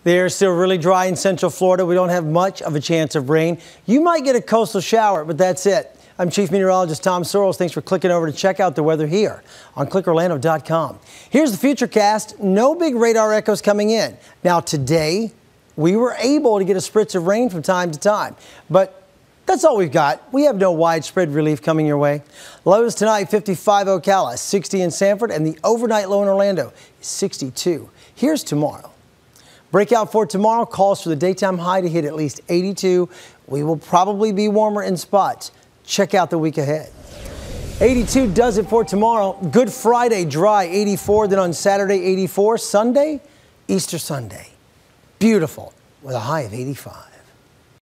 They're still really dry in Central Florida. We don't have much of a chance of rain. You might get a coastal shower, but that's it. I'm Chief Meteorologist Tom Sorrells. Thanks for clicking over to check out the weather here on clickorlando.com. Here's the Futurecast. No big radar echoes coming in. Now today, we were able to get a spritz of rain from time to time, but that's all we've got. We have no widespread relief coming your way. Lows tonight, 55 Ocala, 60 in Sanford, and the overnight low in Orlando is 62. Here's tomorrow. Breakout for tomorrow calls for the daytime high to hit at least 82. We will probably be warmer in spots. Check out the week ahead. 82 does it for tomorrow. Good Friday, dry, 84. Then on Saturday, 84. Sunday, Easter Sunday. Beautiful with a high of 85.